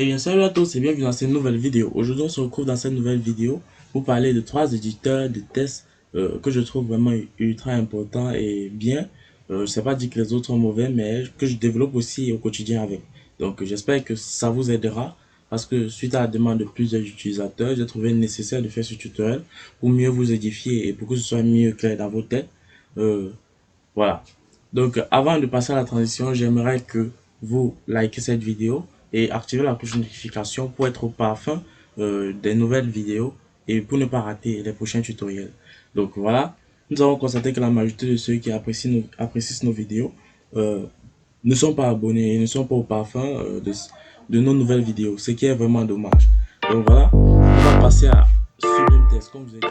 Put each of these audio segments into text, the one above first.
Eh bien, salut à tous et bienvenue dans cette nouvelle vidéo. Aujourd'hui, on se retrouve dans cette nouvelle vidéo pour parler de 3 éditeurs de tests que je trouve vraiment ultra importants et bien. Je ne sais pas dire que les autres sont mauvais, mais que je développe aussi au quotidien avec. Donc, j'espère que ça vous aidera parce que suite à la demande de plusieurs utilisateurs, j'ai trouvé nécessaire de faire ce tutoriel pour mieux vous édifier et pour que ce soit mieux clair dans vos têtes. Euh, voilà. Donc, avant de passer à la transition, j'aimerais que vous likez cette vidéo et activez la cloche de notification pour être au parfum des nouvelles vidéos et pour ne pas rater les prochains tutoriels. Donc voilà, nous avons constaté que la majorité de ceux qui apprécient nos vidéos ne sont pas abonnés et ne sont pas au parfum de nos nouvelles vidéos, ce qui est vraiment dommage. Donc voilà, on va passer à Sublime Test, comme je vous ai dit.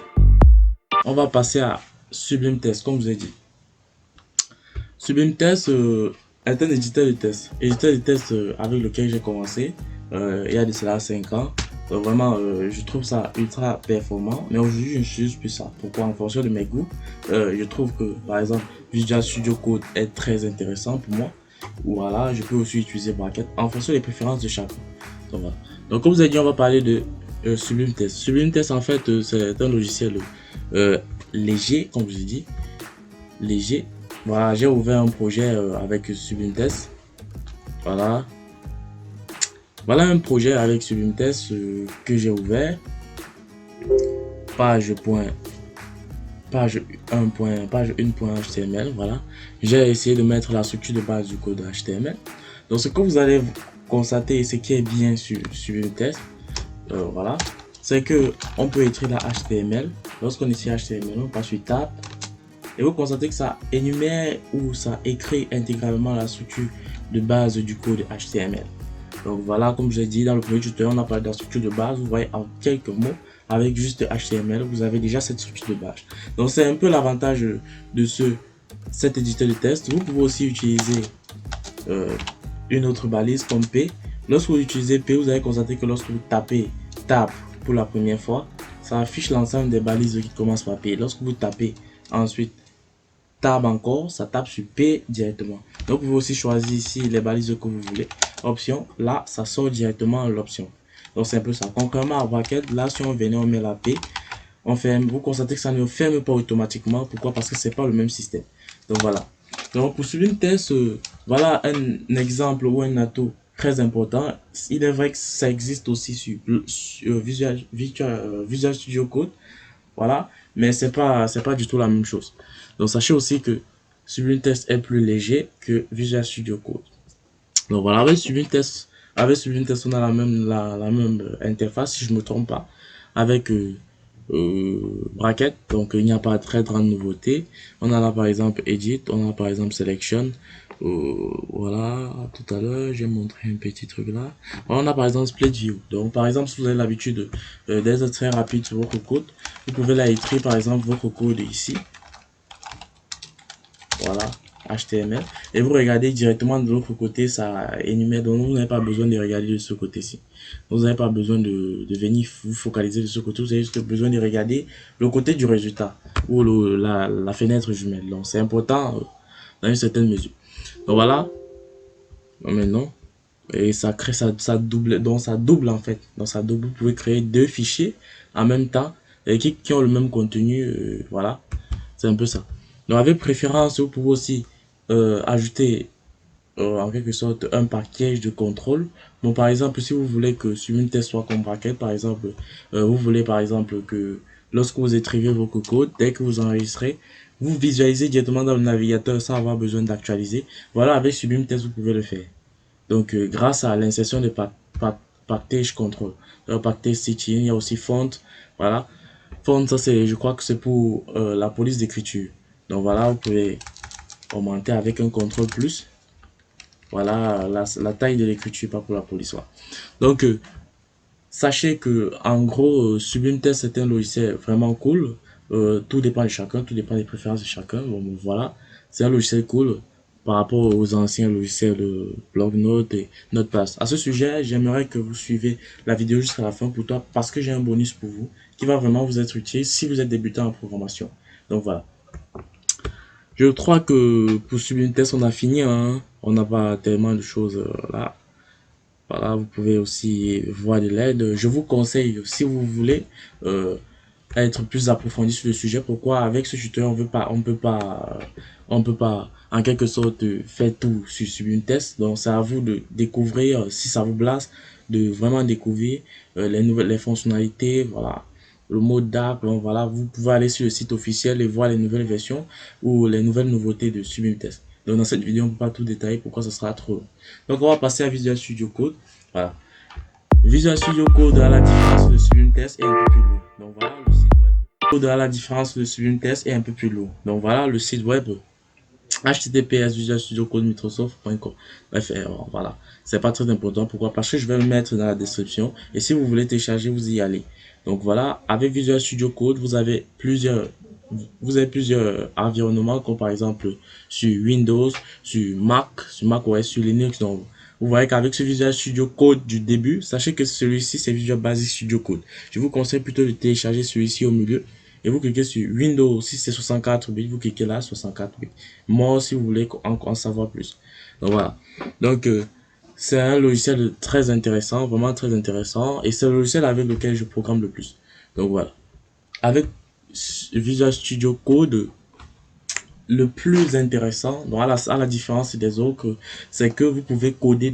On va passer à Sublime Test, comme je vous ai dit. Sublime Test est un éditeur de test avec lequel j'ai commencé il y a de cela 5 ans. Vraiment, je trouve ça ultra performant, mais aujourd'hui, je n'utilise plus ça. Pourquoi? En fonction de mes goûts, je trouve que, par exemple, Visual Studio Code est très intéressant pour moi. Voilà, je peux aussi utiliser Bracket en fonction des préférences de chacun. Donc, voilà. Donc comme vous avez dit, on va parler de Sublime Test. Sublime Test, en fait, c'est un logiciel léger, comme je vous ai dit, léger. Voilà, j'ai ouvert un projet avec Sublime Test. Voilà. Voilà un projet avec Sublime Test que j'ai ouvert. Page 1.html. Voilà. J'ai essayé de mettre la structure de base du code HTML. Donc ce que vous allez constater, ce qui est bien sur Sublime Test, voilà, c'est que on peut écrire la HTML. Lorsqu'on écrit HTML, on passe sur Tab. Et vous constatez que ça énumère ou ça écrit intégralement la structure de base du code HTML. Donc voilà, comme je l'ai dit dans le premier tutoriel, on a parlé de la structure de base. Vous voyez en quelques mots, avec juste HTML, vous avez déjà cette structure de base. Donc c'est un peu l'avantage de cet éditeur de test. Vous pouvez aussi utiliser une autre balise comme P. Lorsque vous utilisez P, vous allez constater que lorsque vous tapez Tab pour la première fois, ça affiche l'ensemble des balises qui commencent par P. Lorsque vous tapez ensuite Tab encore, ça tape sur P directement. Donc vous pouvez aussi choisir ici les balises que vous voulez. Option, là ça sort directement l'option. Donc c'est un peu ça. Contrairement à Bracket, là si on venait on met la P, on ferme. Vous constatez que ça ne ferme pas automatiquement. Pourquoi? Parce que c'est pas le même système. Donc voilà. Donc pour Sublime Test, voilà un exemple ou un atout très important. Il est vrai que ça existe aussi sur Visual Studio Code. Voilà, mais c'est pas du tout la même chose. Donc sachez aussi que Sublime Test est plus léger que Visual Studio Code. Donc voilà, avec Sublime Test on a la même interface si je me trompe pas avec Bracket. Donc il n'y a pas de très grande nouveauté. On a là par exemple Edit, on a par exemple Selection. Voilà, tout à l'heure j'ai montré un petit truc là. On a par exemple Split View. Donc par exemple si vous avez l'habitude d'être très rapide sur votre code, vous pouvez là écrire par exemple votre code ici. Voilà, HTML. Et vous regardez directement de l'autre côté, ça énumère. Donc vous n'avez pas besoin de regarder de ce côté-ci. Vous n'avez pas besoin de venir vous focaliser de ce côté. Vous avez juste besoin de regarder le côté du résultat ou la fenêtre jumelle. Donc c'est important dans une certaine mesure. Donc voilà. Donc maintenant. Et ça crée ça double. Donc ça double en fait. Donc ça double. Vous pouvez créer 2 fichiers en même temps et qui ont le même contenu. Voilà. C'est un peu ça. Donc avec préférence, vous pouvez aussi ajouter en quelque sorte un package de contrôle. Donc par exemple, si vous voulez que Sublime Test soit comme Bracket, par exemple, vous voulez par exemple que lorsque vous écrivez votre code, dès que vous enregistrez, vous visualisez directement dans le navigateur sans avoir besoin d'actualiser. Voilà, avec Sublime Test, vous pouvez le faire. Donc grâce à l'insertion de package control, package stitching, il y a aussi font. Voilà. Font, ça c'est, je crois que c'est pour la police d'écriture. Donc voilà, vous pouvez augmenter avec un contrôle plus. Voilà la taille de l'écriture, pas pour la police. Voilà. Donc sachez que en gros, Sublime Test c'est un logiciel vraiment cool. Tout dépend de chacun, tout dépend des préférences de chacun. Bon, voilà, c'est un logiciel cool par rapport aux anciens logiciels de Bloc-Notes et Notepad. À ce sujet, j'aimerais que vous suivez la vidéo jusqu'à la fin pour toi parce que j'ai un bonus pour vous qui va vraiment vous être utile si vous êtes débutant en programmation. Donc voilà. Je crois que pour Sublime Test, on a fini. Hein. On n'a pas tellement de choses là. Voilà, vous pouvez aussi voir de l'aide. Je vous conseille, si vous voulez, être plus approfondi sur le sujet. Pourquoi avec ce tuteur on peut pas en quelque sorte faire tout sur une test. Donc c'est à vous de découvrir si ça vous blase, de vraiment découvrir les fonctionnalités, voilà, le mode d'arc. Donc voilà, vous pouvez aller sur le site officiel et voir les nouvelles versions ou les nouvelles nouveautés de Sublime Test. Donc dans cette vidéo, on ne peut pas tout détailler pourquoi ce sera trop long. Donc on va passer à Visual Studio Code. Voilà. Visual Studio Code à la différence de Sublime Test est un peu plus lourd. Donc voilà le site web. Code à la différence de Sublime Test est un peu plus lourd. Donc voilà le site web https Visual Studio Code Microsoft.com. Bref, voilà. C'est pas très important. Pourquoi? Parce que je vais le mettre dans la description. Et si vous voulez télécharger, vous y allez. Donc voilà, avec Visual Studio Code, vous avez plusieurs environnements, comme par exemple sur Windows, sur Mac OS, sur Linux. Donc, vous voyez qu'avec ce Visual Studio Code du début, sachez que celui-ci, c'est Visual Basic Studio Code. Je vous conseille plutôt de télécharger celui-ci au milieu. Et vous cliquez sur Windows, si c'est 64 bits, vous cliquez là, 64 bits. Moi, si vous voulez en savoir plus. Donc voilà. Donc, c'est un logiciel très intéressant, vraiment très intéressant. Et c'est le logiciel avec lequel je programme le plus. Donc voilà. Avec Visual Studio Code, le plus intéressant, donc à la différence des autres, c'est que vous pouvez coder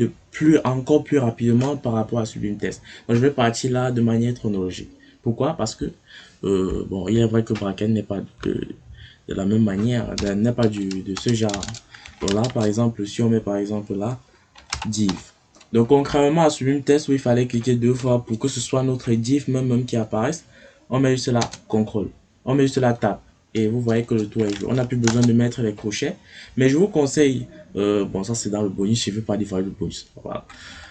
encore plus rapidement par rapport à Sublime Test. Donc, je vais partir là de manière chronologique. Pourquoi? Parce que, bon, il est vrai que Bracket n'est pas de la même manière, n'est pas de ce genre. Donc là, par exemple, si on met par exemple là, div. Donc, contrairement à Sublime Test où il fallait cliquer 2 fois pour que ce soit notre div même qui apparaisse, on met juste là, contrôle. On met juste là, tab. Et vous voyez que le tour est joué. On n'a plus besoin de mettre les crochets. Mais je vous conseille, bon, ça c'est dans le bonus, je ne veux pas dévoiler le bonus. Voilà,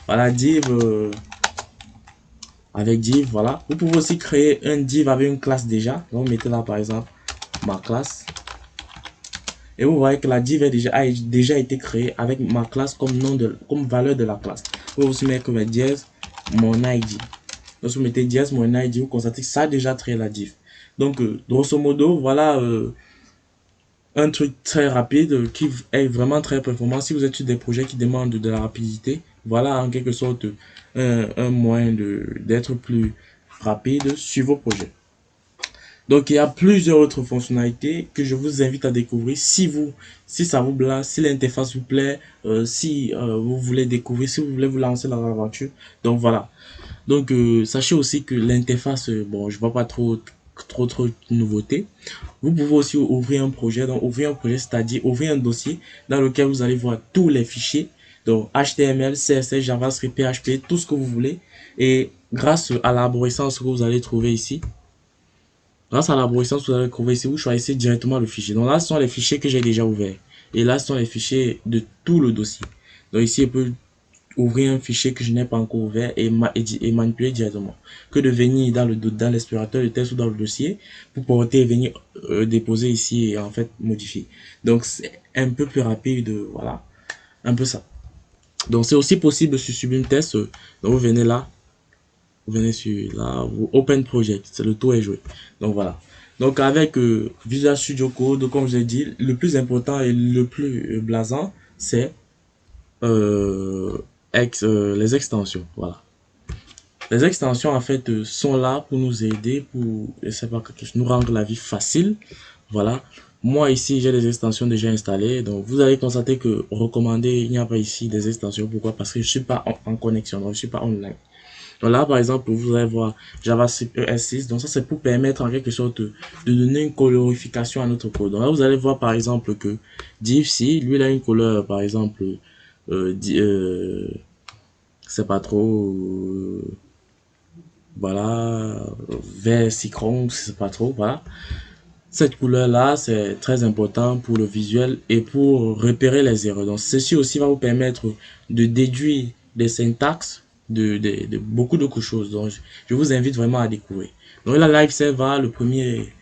voilà div, avec div, voilà. Vous pouvez aussi créer un div avec une classe déjà. Donc, mettez là par exemple ma classe. Et vous voyez que la div a déjà été créée avec ma classe comme valeur de la classe. Vous pouvez aussi mettre comme dièse mon ID. Donc, si vous mettez dièse mon ID, vous constatez que ça a déjà créé la div. Donc, grosso modo, voilà un truc très rapide qui est vraiment très performant. Si vous êtes sur des projets qui demandent de la rapidité, voilà en quelque sorte un moyen d'être plus rapide sur vos projets. Donc, il y a plusieurs autres fonctionnalités que je vous invite à découvrir si ça vous blase, si l'interface vous plaît, si vous voulez découvrir, si vous voulez vous lancer dans l'aventure. Donc, voilà. Donc, sachez aussi que l'interface, bon, je vois pas trop de nouveautés. Vous pouvez aussi ouvrir un projet. Donc, ouvrir un projet, c'est-à-dire ouvrir un dossier dans lequel vous allez voir tous les fichiers. Donc, HTML, CSS, JavaScript, PHP, tout ce que vous voulez. Et grâce à l'arborescence que vous allez trouver ici, vous choisissez directement le fichier. Donc là, ce sont les fichiers que j'ai déjà ouverts. Et là, ce sont les fichiers de tout le dossier. Donc ici, je peux ouvrir un fichier que je n'ai pas encore ouvert et manipuler directement. Que de venir dans l'explorateur de test ou dans le dossier pour porter et venir déposer ici et en fait modifier. Donc c'est un peu plus rapide, voilà, un peu ça. Donc c'est aussi possible sur Sublime Test. Donc vous venez là, vous venez sur là, vous Open Project, c'est le tour est joué. Donc voilà. Donc avec Visual Studio Code, comme je l'ai dit, le plus important et le plus blasant, c'est les extensions. Voilà. Les extensions en fait sont là pour nous aider, pour nous rendre la vie facile. Voilà. Moi ici j'ai des extensions déjà installées. Donc vous allez constater que recommandé, il n'y a pas ici des extensions. Pourquoi? Parce que je suis pas en connexion, donc je suis pas online. Donc là par exemple vous allez voir JavaScript ES6. Donc ça c'est pour permettre en quelque sorte de donner une colorification à notre code. Donc là vous allez voir par exemple que div si lui il a une couleur par exemple c'est pas trop voilà vert citron, c'est pas trop, voilà. Cette couleur là c'est très important pour le visuel et pour repérer les erreurs. Donc ceci aussi va vous permettre de déduire des syntaxes de beaucoup d'autres choses. Donc je vous invite vraiment à découvrir. Donc là Live Server, le premier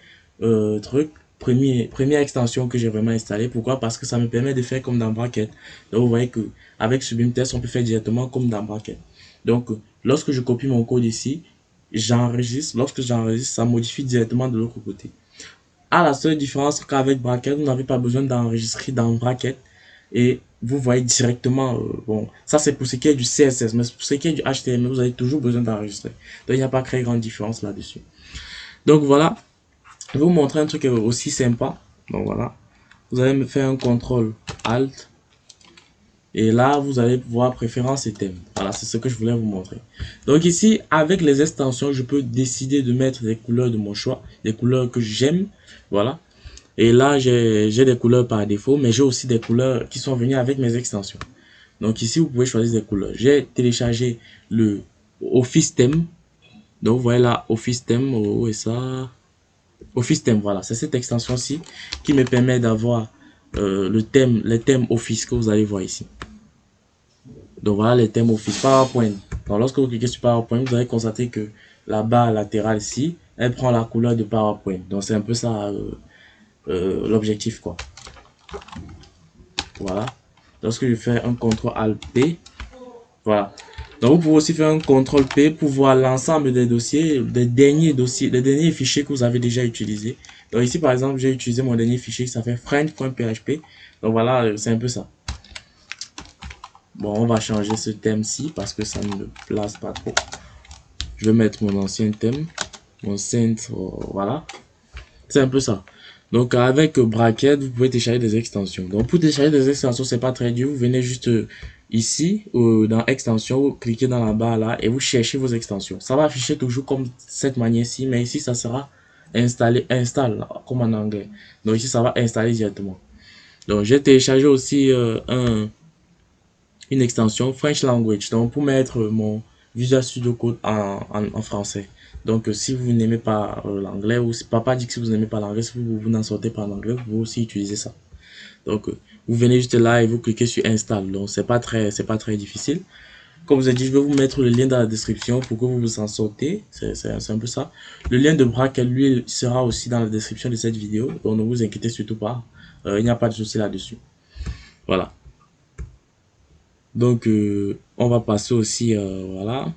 truc, première extension que j'ai vraiment installée. Pourquoi? Parce que ça me permet de faire comme dans Bracket. Donc vous voyez que avec Sublime Test on peut faire directement comme dans Bracket. Donc lorsque je copie mon code ici, j'enregistre. Lorsque j'enregistre, ça modifie directement de l'autre côté. À la seule différence qu'avec Bracket, vous n'avez pas besoin d'enregistrer dans Bracket et vous voyez directement, bon, ça c'est pour ce qui est du CSS, mais pour ce qui est du HTML, vous avez toujours besoin d'enregistrer. Donc il n'y a pas très grande différence là-dessus. Donc voilà, je vais vous montrer un truc aussi sympa. Donc voilà, vous allez me faire un contrôle Alt. Et là, vous allez voir préférences et thèmes. Voilà, c'est ce que je voulais vous montrer. Donc ici, avec les extensions, je peux décider de mettre des couleurs de mon choix, des couleurs que j'aime. Voilà. Et là, j'ai des couleurs par défaut, mais j'ai aussi des couleurs qui sont venues avec mes extensions. Donc ici, vous pouvez choisir des couleurs. J'ai téléchargé le Office Theme. Donc vous voyez là, Office Theme, oh, et ça, Office Theme, voilà. C'est cette extension-ci qui me permet d'avoir les thèmes Office que vous allez voir ici. Donc voilà les thèmes Office. PowerPoint. Donc lorsque vous cliquez sur PowerPoint, vous allez constater que la barre latérale ici, elle prend la couleur de PowerPoint. Donc c'est un peu ça l'objectif quoi. Voilà. Lorsque je fais un CTRL ALT P, voilà. Donc vous pouvez aussi faire un CTRL P pour voir l'ensemble des dossiers, des derniers fichiers que vous avez déjà utilisés. Donc ici par exemple, j'ai utilisé mon dernier fichier qui s'appelle friend.php. Donc voilà, c'est un peu ça. Bon, on va changer ce thème-ci parce que ça ne me place pas trop. Je vais mettre mon ancien thème, mon centre, voilà. C'est un peu ça. Donc avec Bracket, vous pouvez télécharger des extensions. Donc pour télécharger des extensions, c'est pas très dur. Vous venez juste ici, dans extension, vous cliquez dans la barre là et vous cherchez vos extensions. Ça va afficher toujours comme cette manière-ci, mais ici ça sera install, comme en anglais. Donc ici ça va installer directement. Donc j'ai téléchargé aussi une extension French Language, donc pour mettre mon Visual Studio Code en français. Donc si vous n'aimez pas l'anglais, ou si papa dit que si vous n'aimez pas l'anglais, si vous n'en sortez pas en anglais, vous pouvez aussi utiliser ça. Donc vous venez juste là et vous cliquez sur Install. Donc c'est pas très difficile. Comme je vous ai dit, je vais vous mettre le lien dans la description pour que vous vous en sortez. C'est un peu ça. Le lien de Bracket, lui, sera aussi dans la description de cette vidéo. Donc ne vous inquiétez surtout pas. Il n'y a pas de souci là-dessus. Voilà. Donc, on va passer aussi, voilà.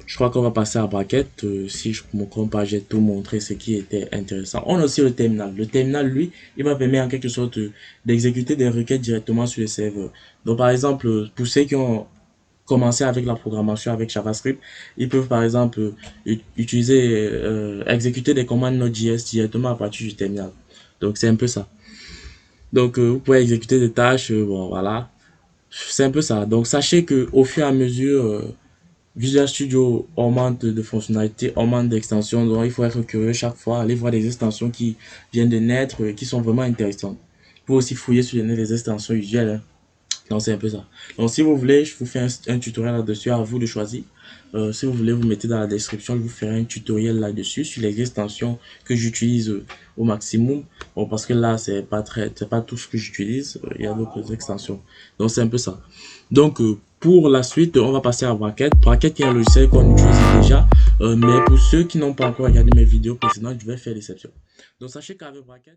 Je crois qu'on va passer à Bracket. Si je me trompe pas, j'ai tout montré ce qui était intéressant. On a aussi le terminal. Le terminal, lui, il va permettre en quelque sorte d'exécuter des requêtes directement sur le serveur. Donc, par exemple, pour ceux qui ont commencé avec la programmation avec JavaScript, ils peuvent par exemple utiliser, exécuter des commandes Node.js directement à partir du terminal. Donc, c'est un peu ça. Donc, vous pouvez exécuter des tâches, bon, voilà. C'est un peu ça. Donc, sachez que au fur et à mesure, Visual Studio augmente de fonctionnalités, augmente d'extensions. Donc, il faut être curieux chaque fois, aller voir des extensions qui viennent de naître, qui sont vraiment intéressantes. Vous pouvez aussi fouiller sur le net des extensions usuelles. Hein. Donc, c'est un peu ça. Donc, si vous voulez, je vous fais un tutoriel là-dessus, à vous de choisir. Si vous voulez, vous mettez dans la description, je vous ferai un tutoriel là-dessus sur les extensions que j'utilise au maximum. Bon, parce que là, c'est pas tout ce que j'utilise. Il y a d'autres extensions. Donc, c'est un peu ça. Donc, pour la suite, on va passer à Bracket. Bracket est un logiciel qu'on utilise déjà. Mais pour ceux qui n'ont pas encore regardé mes vidéos précédentes, je vais faire l'exception. Donc, sachez qu'avec Bracket,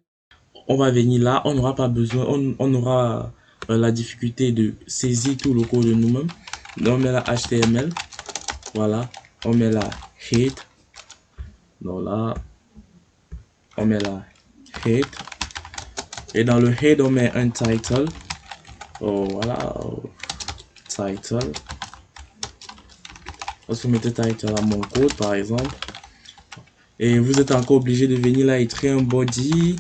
on va venir là, on n'aura pas besoin, on aura la difficulté de saisir tout le code de nous-mêmes. Donc, on met la HTML. Voilà, on met la head. Donc là, on met la head. Et dans le head, on met un title. Oh, voilà, title. Vous mettez title à mon code, par exemple. Et vous êtes encore obligé de venir là écrire un body.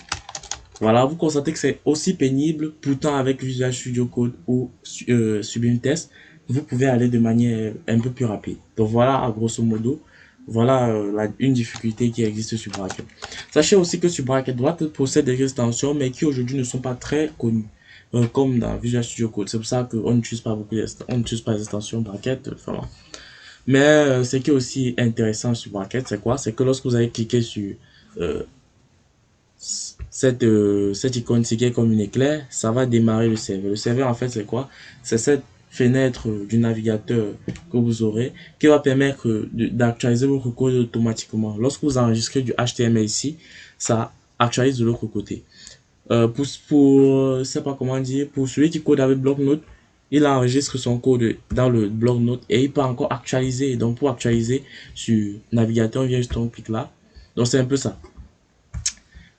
Voilà, vous constatez que c'est aussi pénible. Pourtant, avec Visual Studio Code ou Sublime Text, vous pouvez aller de manière un peu plus rapide. Donc voilà, grosso modo, voilà une difficulté qui existe sur Bracket. Sachez aussi que sur Bracket possède des extensions, mais qui aujourd'hui ne sont pas très connues, comme dans Visual Studio Code. C'est pour ça qu'on n'utilise pas on n'utilise pas les extensions Bracket, vraiment. Mais ce qui est aussi intéressant sur Bracket, c'est quoi? C'est que lorsque vous allez cliquer sur euh, cette icône qui est comme une éclair, ça va démarrer le serveur. Le serveur, en fait, c'est quoi? C'est cette fenêtre du navigateur que vous aurez qui va permettre d'actualiser votre code automatiquement. Lorsque vous enregistrez du HTML ici, ça actualise de l'autre côté. Je sais pas comment dire, pour celui qui code avec bloc-notes, il enregistre son code dans le bloc-notes et il peut encore actualiser. Donc, pour actualiser sur navigateur, il vient juste on clique là. Donc, c'est un peu ça.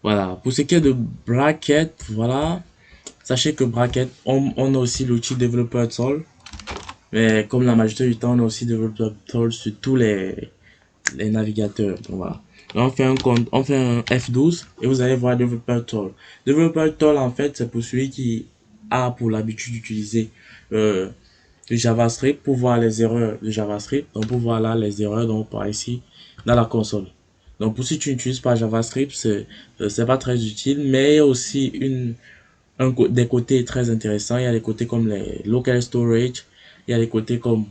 Voilà. Pour ce qui est de Bracket, voilà. Sachez que Bracket, on a aussi l'outil développeur tool. Mais comme la majorité du temps, on a aussi développeur tool sur tous les navigateurs. Donc voilà. Là, on fait un compte, on fait un F12 et vous allez voir développeur tool. Développeur tool, en fait, c'est pour celui qui a pour l'habitude d'utiliser le JavaScript pour voir les erreurs de JavaScript. Donc pour voir là les erreurs dont on parle ici dans la console. Donc pour si tu n'utilises pas JavaScript, c'est pas très utile, mais il y a aussi des côtés très intéressants. Il y a des côtés comme les local storage, il y a des côtés comme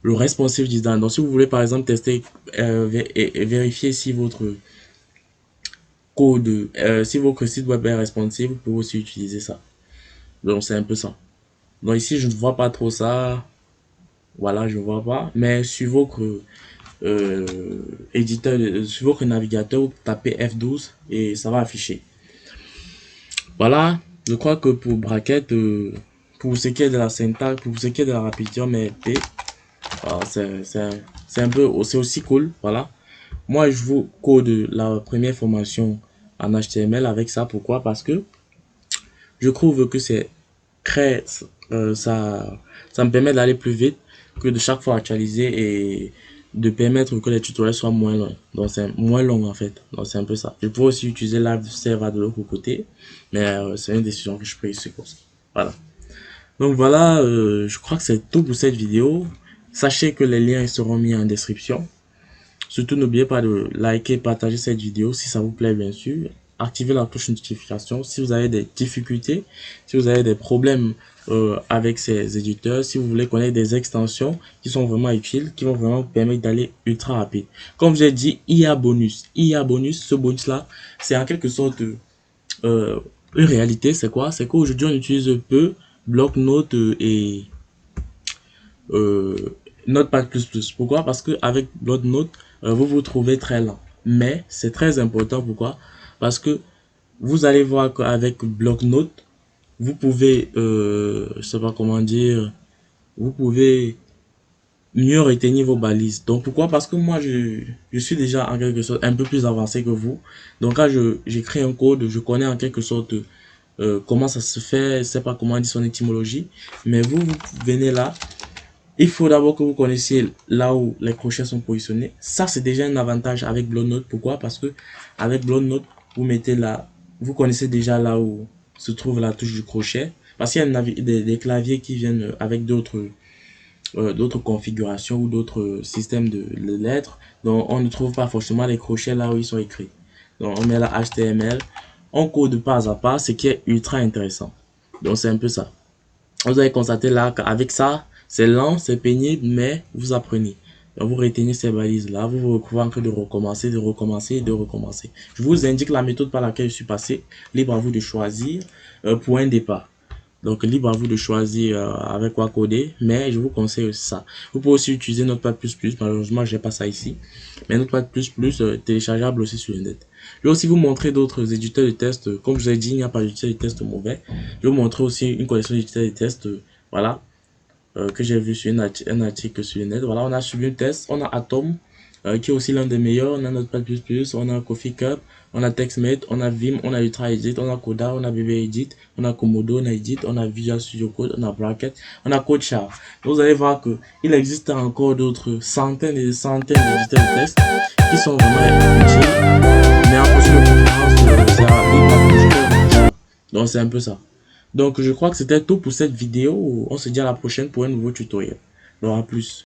le responsive design. Donc si vous voulez par exemple tester et vérifier si votre code, si votre site web est responsive, vous pouvez aussi utiliser ça. Donc c'est un peu ça. Donc ici je ne vois pas trop ça. Voilà, je ne vois pas. Mais sur votre euh, éditeur, sur votre navigateur, vous tapez F12 et ça va afficher. Voilà, je crois que pour bracket, pour ce qui est de la syntaxe, pour ce qui est de la répétition, mais P, c'est un peu, c'est aussi cool. Voilà. Moi, je vous code la première formation en HTML avec ça. Pourquoi? Parce que je trouve que c'est très, ça me permet d'aller plus vite que de chaque fois actualiser et de permettre que les tutoriels soient moins longs. Donc c'est moins long en fait. Donc c'est un peu ça. Je peux aussi utiliser Live Server de l'autre côté, mais c'est une décision que je peux ici comme ça. Voilà. Donc voilà, je crois que c'est tout pour cette vidéo. Sachez que les liens seront mis en description. Surtout, n'oubliez pas de liker et partager cette vidéo si ça vous plaît, bien sûr. Activez la cloche de notification si vous avez des difficultés, si vous avez des problèmes avec ces éditeurs, si vous voulez connaître des extensions qui sont vraiment utiles, qui vont vraiment vous permettre d'aller ultra rapide. Comme j'ai dit, IA bonus. IA bonus, ce bonus-là, c'est en quelque sorte une réalité. C'est quoi? C'est qu'aujourd'hui, on utilise peu bloc-notes et euh, Notepad++. Pourquoi? Parce que avec bloc-notes, vous vous trouvez très lent. Mais c'est très important. Pourquoi? Parce que vous allez voir qu'avec bloc-notes, vous pouvez, je sais pas comment dire, vous pouvez mieux retenir vos balises. Donc pourquoi? Parce que moi, je suis déjà en quelque sorte un peu plus avancé que vous. Donc quand j'écris un code, je connais en quelque sorte comment ça se fait, je sais pas comment dire son étymologie. Mais vous venez là, il faut d'abord que vous connaissiez là où les crochets sont positionnés. Ça, c'est déjà un avantage avec bloc-notes. Pourquoi? Parce que avec bloc-notes, vous mettez là, vous connaissez déjà là où se trouve la touche du crochet. Parce qu'il y a des claviers qui viennent avec d'autres configurations ou d'autres systèmes de lettres. Donc, on ne trouve pas forcément les crochets là où ils sont écrits. Donc, on met la HTML, on code pas à pas, ce qui est ultra intéressant. Donc, c'est un peu ça. Vous allez constater là qu'avec ça, c'est lent, c'est pénible, mais vous apprenez. Donc, vous retenez ces balises-là, vous vous retrouvez en train de recommencer, de recommencer et de recommencer. Je vous indique la méthode par laquelle je suis passé. Libre à vous de choisir pour un départ. Donc, libre à vous de choisir avec quoi coder, mais je vous conseille aussi ça. Vous pouvez aussi utiliser Notepad++, malheureusement, je n'ai pas ça ici. Mais Notepad++, téléchargeable aussi sur le net. Je vais aussi vous montrer d'autres éditeurs de tests. Comme je vous ai dit, il n'y a pas d'éditeur de tests mauvais. Je vais vous montrer aussi une collection d'éditeurs de tests, voilà, que j'ai vu sur un article sur le net. Voilà, on a Sublime Test, on a Atom, qui est aussi l'un des meilleurs. On a Notepad++, on a Coffee Cup, on a TextMate, on a Vim, on a Ultra Edit, on a Coda, on a BB Edit, on a Komodo, on a Edit, on a Visual Studio Code, on a Bracket, on a CodeSharp. Vous allez voir que il existe encore d'autres centaines et des centaines d'éditeurs de tests qui sont vraiment utiles, mais en fonction de préférence, donc c'est un peu ça. Donc je crois que c'était tout pour cette vidéo. On se dit à la prochaine pour un nouveau tutoriel. Alors à plus.